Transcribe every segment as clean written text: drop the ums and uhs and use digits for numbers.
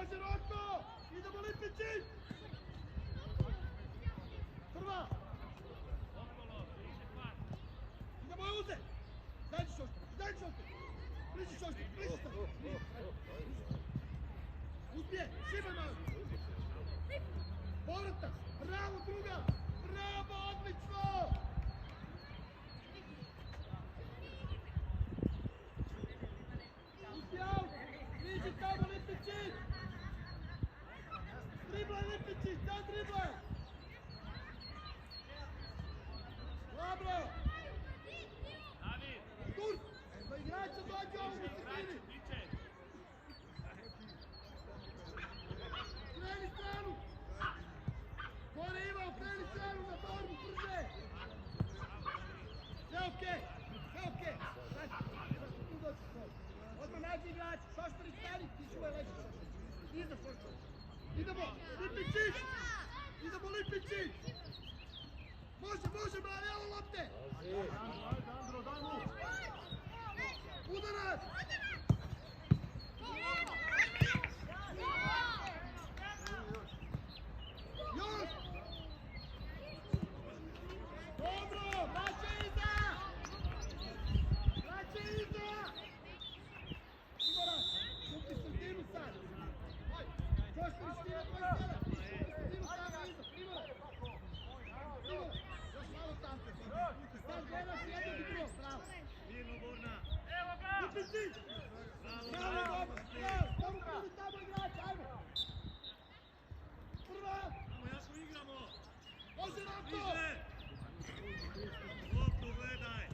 Može Roko! Idemo Lipići! Prva! Idemo Uze! Zađi Šošta! Bliži Šošta! Uspije! Šivaj malo! Povratak! Bravo druga! Bravo! Odlično! Uspije out! Bliži tamo Lipići! Driblaj Lipići! Dan driblaj! Dobro! Tur! Pa igrača dođe ovu u sredini! Kreni stranu! Gore Ivo, kreni stranu na borbu, brže! Sve okej! Odmah nađi igrač, Šoštarić stani, ti čuvaj leđe. Iza Šoštarić! Idemo, Lipići! Može, brale, evo lopte! Andro, daj mu! Udarac! Još! Dobro, vraćaj iza! Igorac, kupi sredinu sad! Šoštarić, ti je tvoj sada! Sredinu sada iza, Igorac! Još malo tanko! Sad gledaš jednog i drugog, bravo! Evo ga! Lipići! Bravo, dobro! Tamo prvi tamo igrač, ajmo! Prva! Tamo jako igramo! Može Roko! Loptu gledaj!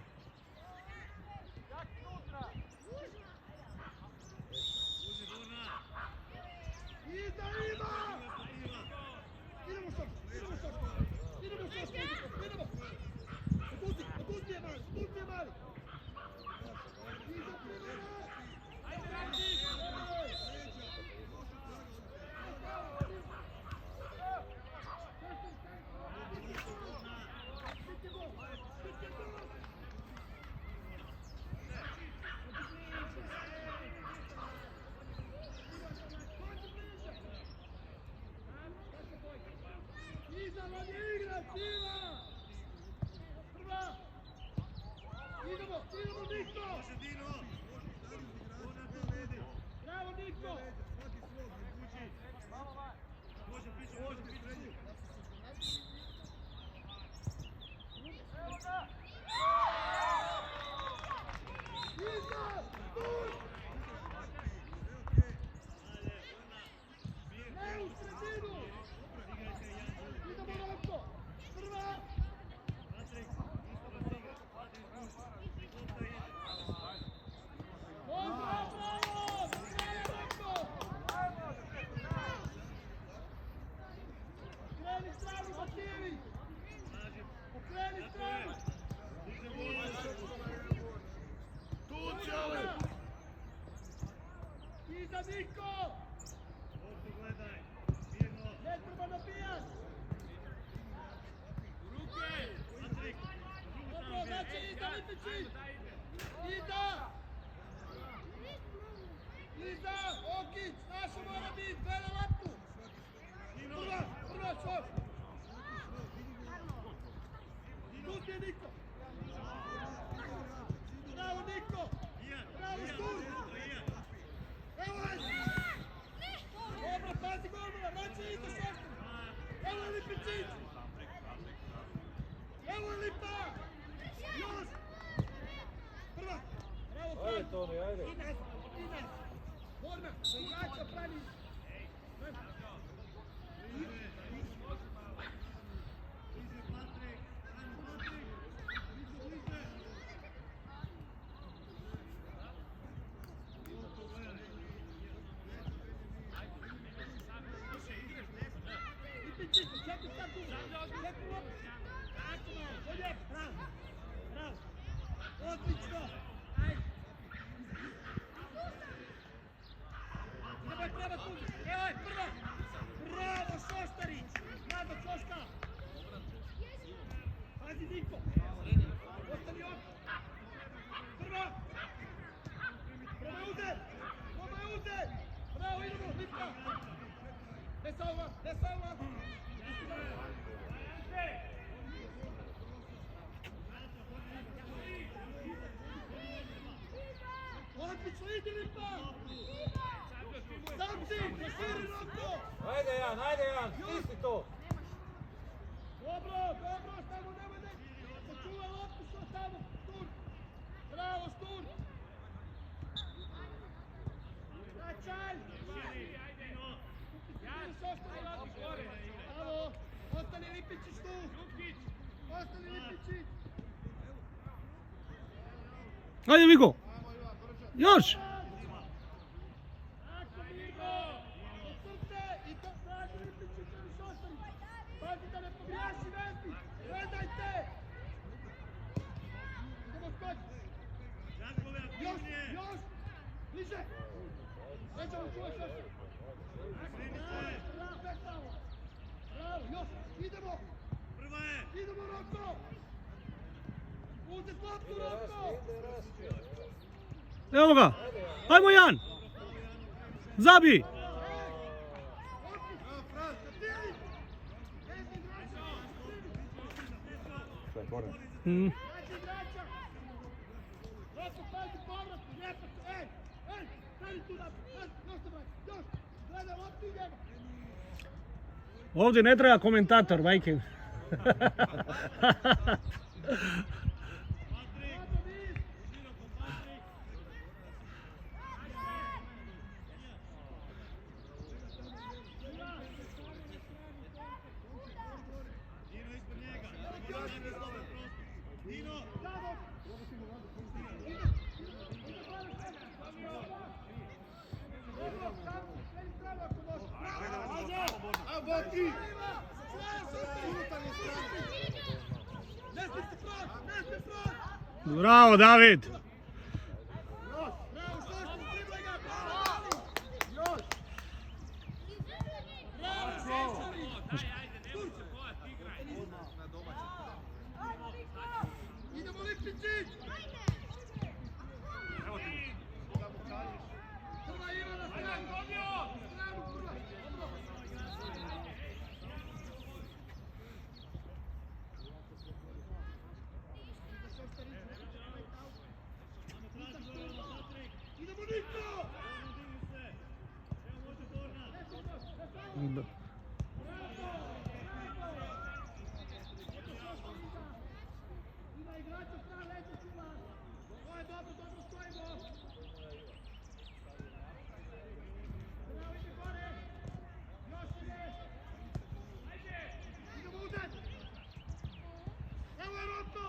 Uži Borna! Iza Iva! Idemo Šošta! Oduzmi je mali! Iza primjera! Ajde, Rači! Iza vam je igra, Iva! Prva! Idemo, Niko! Može Dino! Borna te vedi! Bravo, Niko! Može piću! Iza! Tur! Ne u sredinu! Idemo Roko! Prva! Bravo! Roko! Pokreni stranu, Matijević! Pokreni stranu! Tu ćale! Iza Niko! Loptu gledaj! Mirno! Ne treba nabijat! Ruke! Patrik! Dobro, znači iza Lipići! Iza! Okić! Naša mora biti! Gleda laptu! Prva šoš! Tu ti je Niko! Bravo Niko! Bravo Štur! Evo je! Dobro, pazi golmana! Vraća iza Šoštar! Evo je Lipićić! Evo je Lipa! Još! Prva! Bravo, Frank! Ajde, Toni, ajde! I nazad! Borna! Igrača pravi! Bliže Patrik! Ajmo Patrik! Bliže! Loptu gledaj! Lipićić, čekaj sad tu! Čekaj loptu! Tako, bolje! Bravo! Odlično! Ajde! Idemo prema tu! Evo je prva! Bravo Šoštarić! Nada Čoška! Pazi Niko! Ostani on! Prva! Prva je uder! Bravo, idemo! Lipa! Ne samo? Odlično, idi Lipa! Sam si, proširi Roko! Ajde Jan, stisni to! Dobro, tamo nema ne! Sačuvaj loptu što tamo, Stur! Bravo, Stur! Vraćaj! Bravo! Ostani Lipičić tu! Ostani Lipičić! Ajde Vigo! Još! Tako, Vigo! Odsrte i to traži Lipičić, oni su ostali! Pazi da ne pogriješi Vesni! Gledajte! Idemo skod! Još! Bliže! Nećemo čuvaš još! Bravo, još! Idemo! Idemo, Roko! Uzet loptu, Roko! Evo ga! Ajmo Jan! Zabij! Mm. Ovdje ne treba komentator, majke. Bravo, David! Idemo Lipičić! Prva Ivana, stranu! Stranu, prva! Idemo Niko! Ima igrača strana, leće čuva! Ovo je dobro stojimo! Bravo, ide gore! Još ide! Ajde! Idemo uzet! Evo je Roko!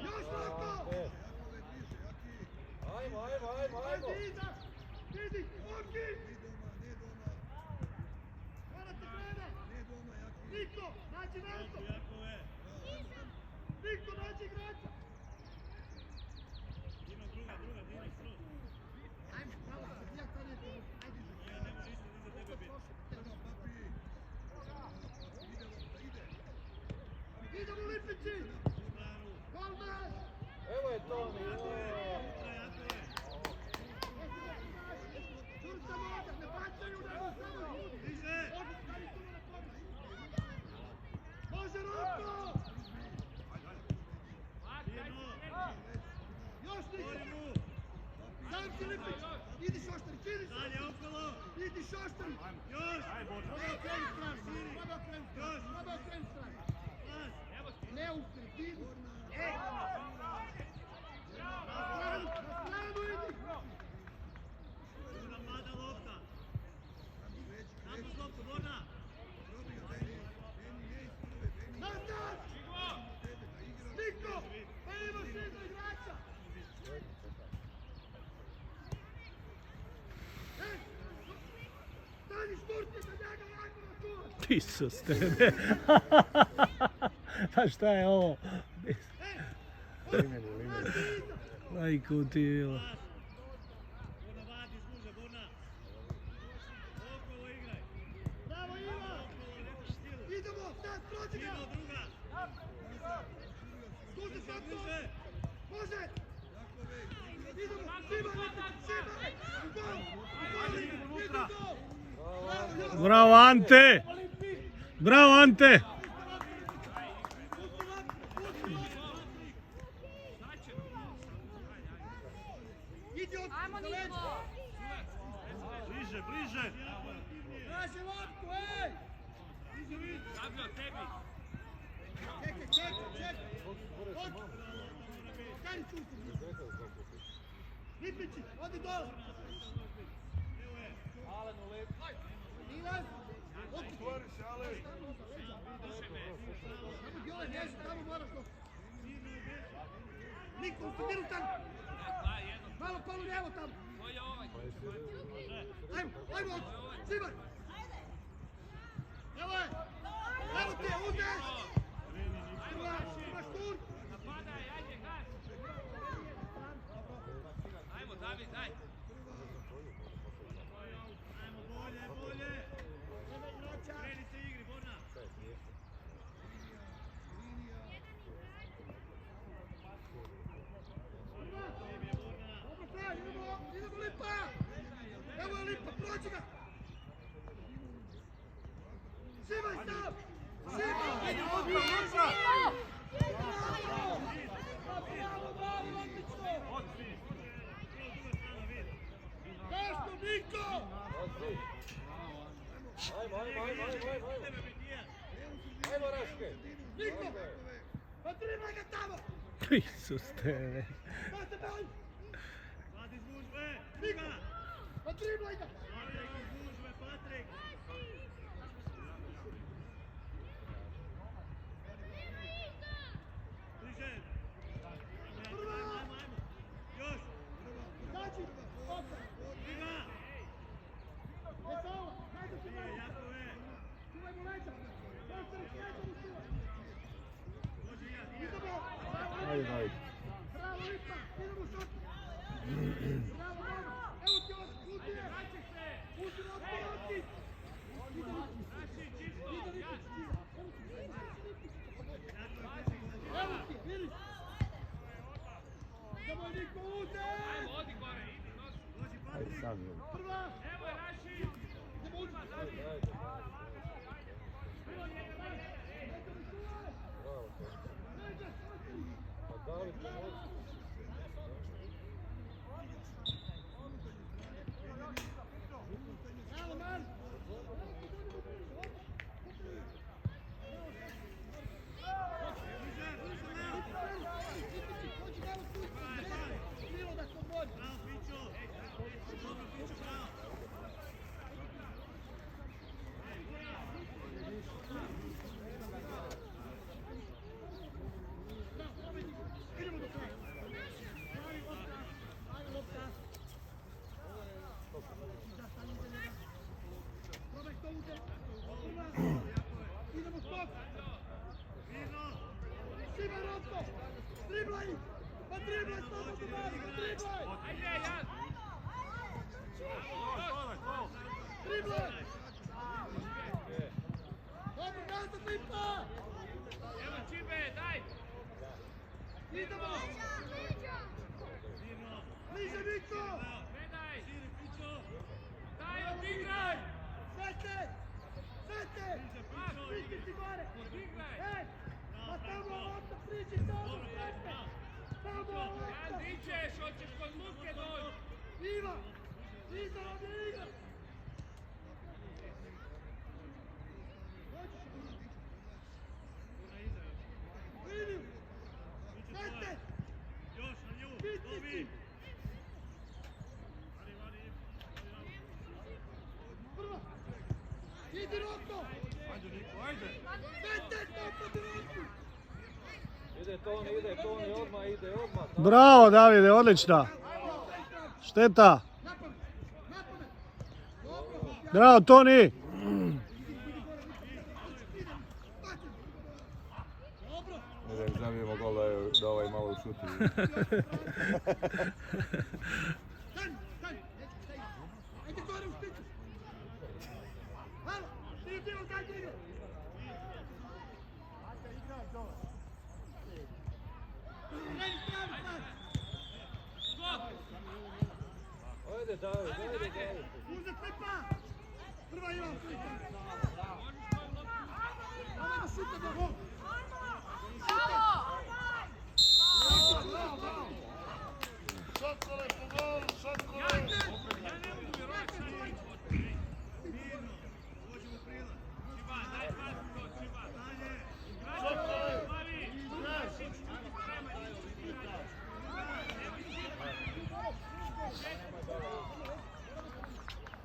Još Roko! Ajmo! Ajde iza! Vidi! Orki! Morate gleda! Niko! Nađi nešto! Niko, nađi igrača! Ajme, pravo, ja stanete! Ajde! Idemo Lipići! Gol naš! Evo je to mi! Čurca voda, ne bacaju nego samo ljudi! Stavi tu na pomoć! Može Roko! Još Niko! Sam si Lipić! Idi Šoštarić, idi Šoštarić! Idi Šoštarić! Slabo okrenu stranu! Ne uspjeli, idi! Na stranu idi! Nazad! Niko! Pa ima šedno igrača! Stani šturci za njega jako na čuvaš! Isus tebe. A šta je ovo? Majku ti bilo. Bravo Iva! Idemo, sad prođi ga! Služi sad to! Može! Idemo, Šiba Lipić, Šiba! Gol! Gol! Idu gol! Bravo Ante! Bravo Ante! Ajmo Niko! Bliže, bliže! Traži loptu, ej! Sabio, tebi! Čekaj! Stani tu! Lipići, odi dole! Milan! Otvori se, ale. Tamo gdje ovaj mjesto, tamo moraš to! Niko, ustidiru tamo! Malo palu lijevo tamo! Ajmo! Šivaj! Evo je! Evo ti je, udeš! Imaš tur! Ajmo, David, daj! Ajmo, bolje! Kreni se igri, Borna! Dobro, kraj, idemo Lipa! Evo je Lipa, prođi ga! Šivaj stav! Šivaj! Zašto, Niko? Ajmo Raške! Niko! Pa dribaj ga tamo! Isus te! Da se boj! Vlad iz gužve! Niko! Pa driblaj ga! Vlad iz gužve, Patrik! Bliže! Ajmo! Još! Zađi! Opa! Iva! Vesala! Hajde se boj! Jakove! Čuvaj mu leđa! Ostani s leđa mu čuvaj! Dođi ja! Idemo! Ajde. Bravo Lipa! Idemo šotu! Bravo, bravo! Evo ti ovo! Puti je! Puti loptu, lopti! Evo ti, vidiš! Idemo Niko, udej! Odi gore, idi, dođi Patrik! Prva! Evo je Raši! Idemo uđi! David, pomozi. Bravo, man! Bilo da se vodi! Bravo, Pićo! Dobro, Pićo, bravo! Idemo do kraja! Ajde lopta! Probaj to udej! Idemo skok! Mirno! Šivaj lopto! Driblaj! Pa driblaj samo do nas! Driblaj! Ajde, Jan! Driblaj! Dobro, nazad Lipa! Evo Čibe, daj! Idemo! Mirno! Bliže Niko! Predaj! Širi, Pićo! Daj, odigraj! Svete! Svete! Pritisci gore! Odigraj! Ej! Pa tamo lopta, priđi tamo! Svete! Tamo lopta! Dićeš, hoćeš kod Luke doći! Iva! Iza ovdje igra! Vidim! Svete! Još na nju! Pritisci! Dobi! Vadi! Prva! Idi lopto! Ajde, Niko, ajde. Svete! Stopati loptu! Ide Toni, odmah. Bravo Davide, odlična! Šteta! Napamet! Napamet! Dobro! Bravo Toni! Dobro! Ne da im zabijemo gol da ovaj malo šuti. Stani! Stani! Ajde gore u špicu! Halo! Ti dio zadnje igre! Kreni pravi sad! Ajde David. Uzet Lipa! Prva! Šatkole, po golu, šatkole! Ja ne mogu vjerovati šta je Mirno, dođemo u prilaz. Čiba, daj pas to, Čiba. Dalje. Igrači, Mavi, Rašić, spremaj, nisu igrači.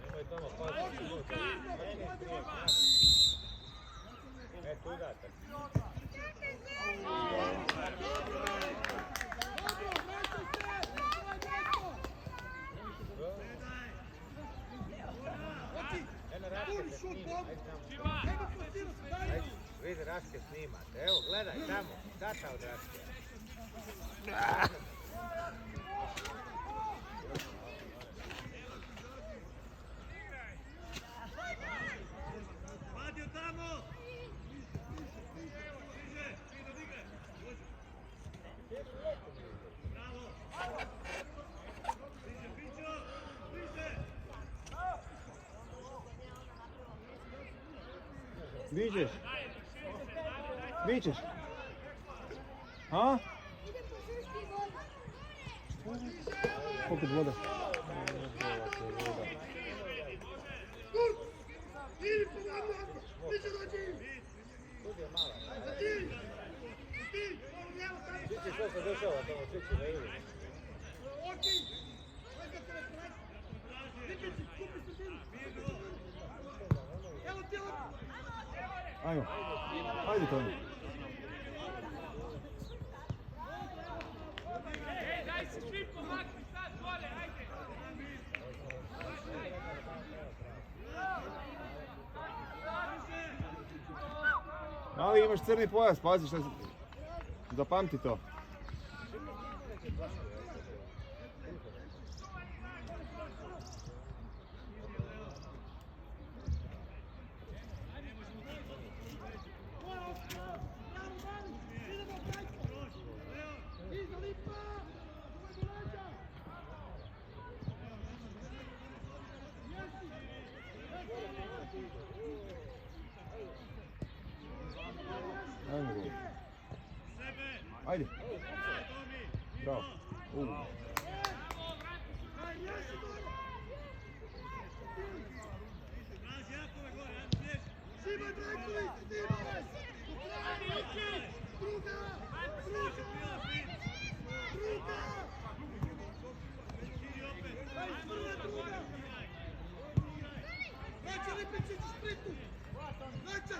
Nemoj tamo pasti. Pazi, Luka! Čiba! E, tu date. Čiba! Vidi, Raške snimate. Evo, gledaj tamo. Data od Raške. Vadio tamo! Bliže, ti do igre. Bravo! Bliže, Pićo! Bliže! Viđeš? Viđeš? A? Poput voda. Kurt! Idi ponavljam! Bliže dođi! Za ti! Za ti! Ovo lijevo tamo! Čiči, što se dešava tamo? Čiči, ne vidi. Oki! Čekajte na kraj! Lipici, kupi sredinu! Evo ti ovo! Ajmo. Ajde to. Ej, daj se svi pomakni sad gore, ajde! Ali imaš crni pojas, pazi šta... Zapamti to. Ajmo go. Ajde. Bravo. Šibaj Brajković, Šibaj! Druga! Druga! Druga! Vraća Lipičić u špritu! Vraća!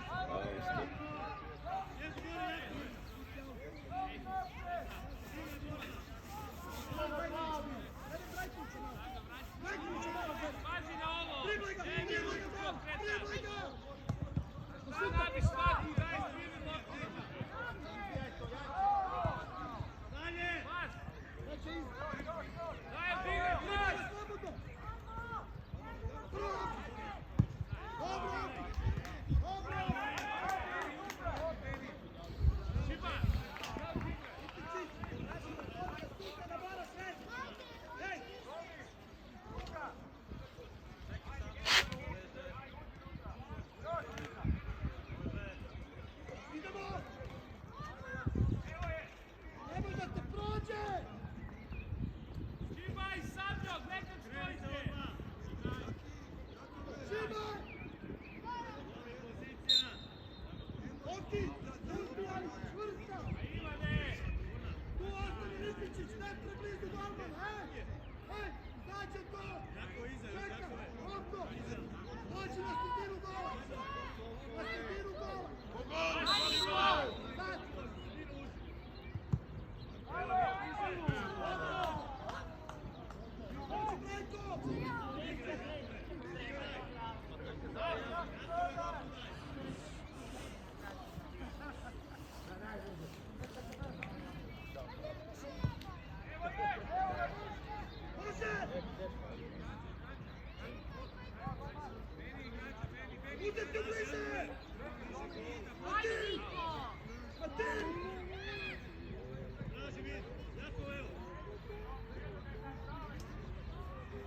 Pazi na ovo! Driblaj ga! Ne, Driblaj ne, ga! Driblaj ga! šta radiš svaki, daj sviđu loptu! Dalje! Pas! Vraća iza! Daj, bigaj, pas! Slobodno! Prvo! Dobro! Dobro! Čiba! Čiba i Sabljog, nekad stojite! Ivane! Budete bliže!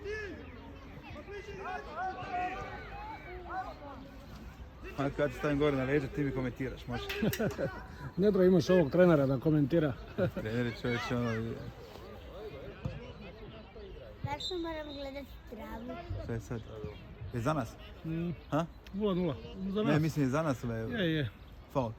Ti! Pa bliže igrači! A kad ti stavim gore na leđa, ti mi komentiraš, može. Nedro, imaš ovog trenera da komentira. Treneri čovječe, ono... Zašto moram gledati travu? Šta je sad? Je za nas? Ha? 0-0. Za nas. Ne, mislim je za nas, Je. faul.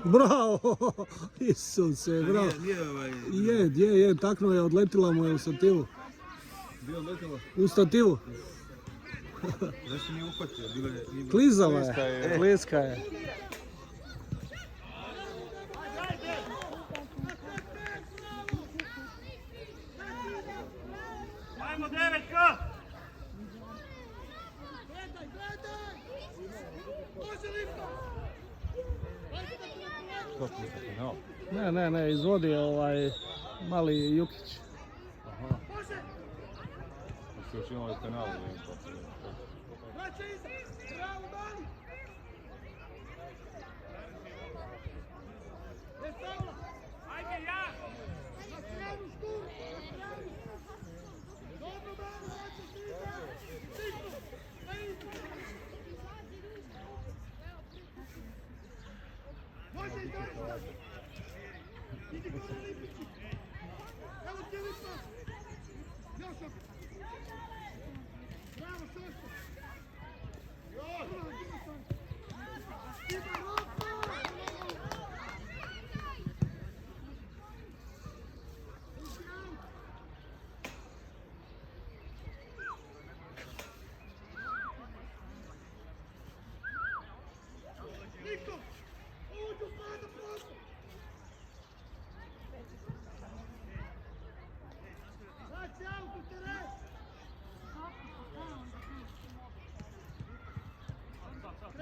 Bravo! Isuse, bravo. Je, taknuo je, odletila mu je u stativu. Bio odletilo? U stativu. Zašto nije uhvatio? Klizava je, kliska je. Ajmo 9K! Ne, izvodi mali Jukić. Se još imali penal, Ajde, ja!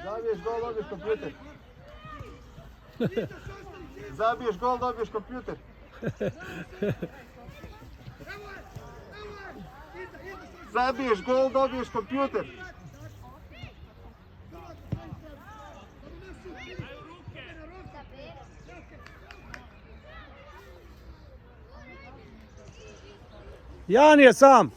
Zabiješ gol, dobiješ kompjuter. Zabiješ gol, dobiješ kompjuter. Zabiješ gol, dobiješ kompjuter. Jan je sam.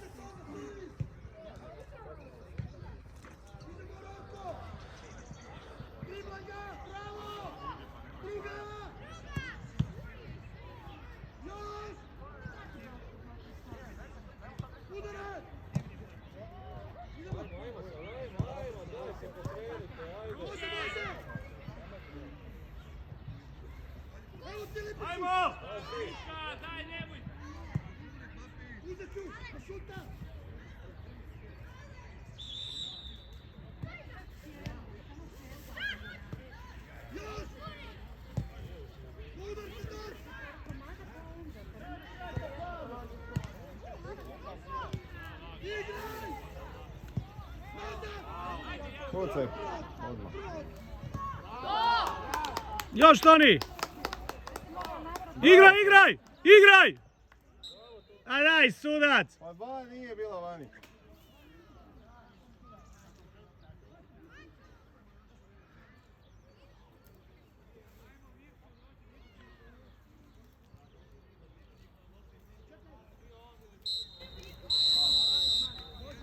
Ajmo! Daj, nemoj! Kucaj, odmah. Još Toni! Igraj! A daj, sudac! Pa ba, nije bila vani.